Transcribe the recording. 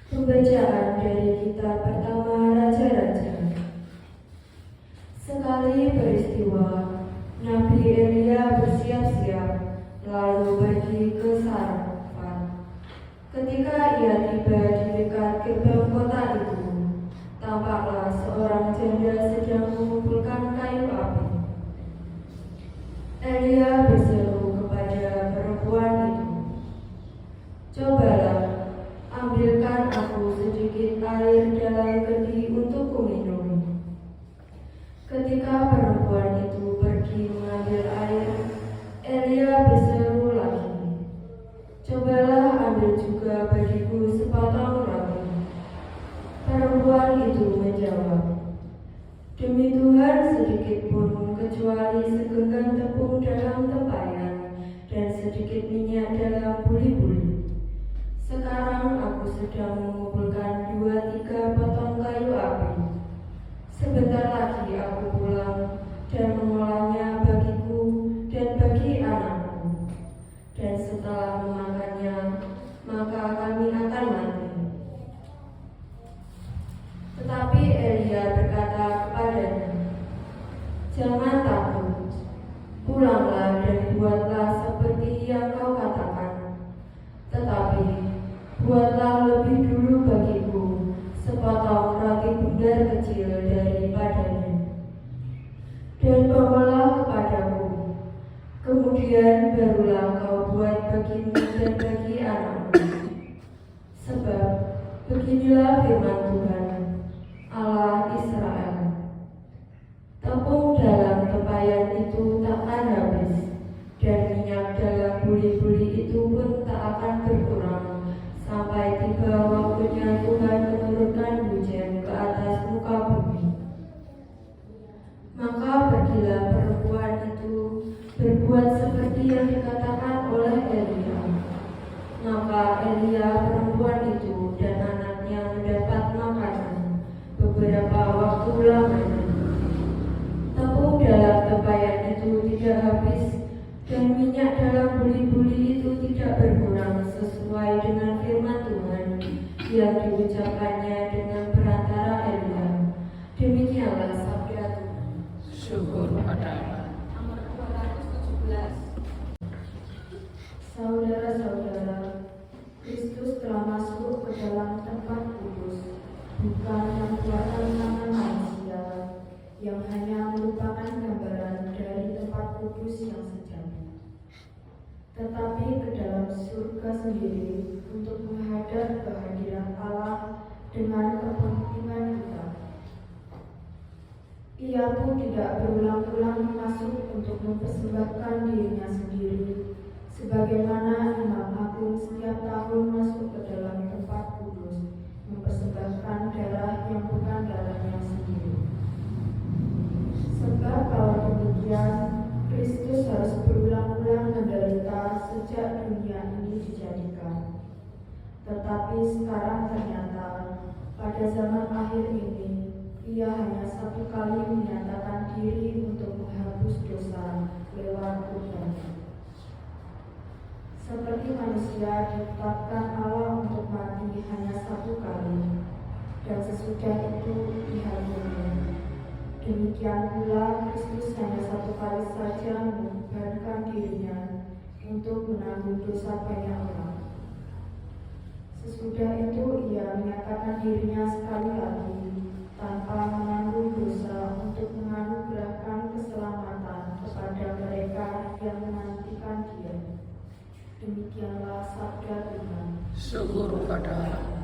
Pembacaan dari kitab pertama Raja-Raja. Sekali peristiwa, Nabi Elia bersiap-siap lalu pergi ke Sarfat. Ketika ia tiba di dekat gerbang kota itu, tampaklah seorang janda sedang mengumpulkan kayu api. Elia berseru kepada perempuan itu, "Cobalah, ambilkan aku sedikit air dalam kendi untuk kuminum." Ketika perempuan itu pergi mengambil air, Elia berseru lagi, "Cobalah ambil juga bagiku sepotong roti." Perempuan itu menjawab, "Demi Tuhan, sedikit pun kecuali segenggam tepung dalam tempayan dan sedikit minyak dalam buli-buli. Sekarang aku sedang mengumpulkan 2-3 potong kayu api. Sebentar lagi aku pulang dan mengolahnya bagiku dan bagi anakku. Dan setelah memakannya, maka kami akan mati." Tetapi Elia berkata kepadanya, "Jangan takut, pulanglah dan buatlah seperti yang kau katakan. Tetapi buatlah lebih dulu bagiku sepotong roti bundar kecil daripadanya. Dan bawalah kepadaku. Kemudian barulah kau buat bagimu dan bagi anakmu. Sebab beginilah firman Tuhan, Allah Israel. Tepung dalam tempayan itu takkan habis, dan minyak dalam buli-buli itu pun tak akan berkurang, sampai tiba waktunya Tuhan menurunkan hujan ke atas muka bumi." Maka pergilah perempuan itu berbuat seperti yang dikatakan oleh Elia. Maka Elia, perempuan itu, dan anaknya mendapat makanan beberapa waktu lamanya. Tepung dalam tempayan itu tidak habis, dan minyak dalam buli-buli itu tidak berkurang, sesuai dengan firman Tuhan yang diucapkannya dengan perantara Elia. Demikianlah sabda Tuhan. Syukur pada Allah. Amar 217. Saudara-saudara, Kristus telah masuk ke dalam tempat kudus, bukan yang buatan tangan manusia, yang hanya merupakan gambaran dari tempat kudus yang sejati, tetapi ke dalam surga sendiri untuk menghadap kehadiran Allah dengan kepentingan kita. Ia pun tidak berulang-ulang masuk untuk mempersembahkan dirinya sendiri, sebagaimana Imam Agung setiap tahun masuk ke dalam tempat kudus, mempersembahkan darah yang bukan darahnya sendiri. Sebab kalau demikian, Kristus harus berulang-ulang menderita sejak dunia ini dijadikan. Tetapi sekarang ternyata, pada zaman akhir ini, Ia hanya satu kali menyatakan diri untuk menghapus dosa lewat kurban. Seperti manusia ditetapkan Allah untuk mati hanya satu kali, dan sesudah itu dihakimi. Demikian pula Kristus hanya satu kali saja mengorbankan dirinya untuk menanggung dosa banyak orang. Sesudah itu Ia menyatakan dirinya sekali lagi tanpa menanggung dosa untuk menganugerahkan keselamatan kepada mereka yang menantikan Dia. Demikianlah sabda Tuhan. Syukur pada Allah.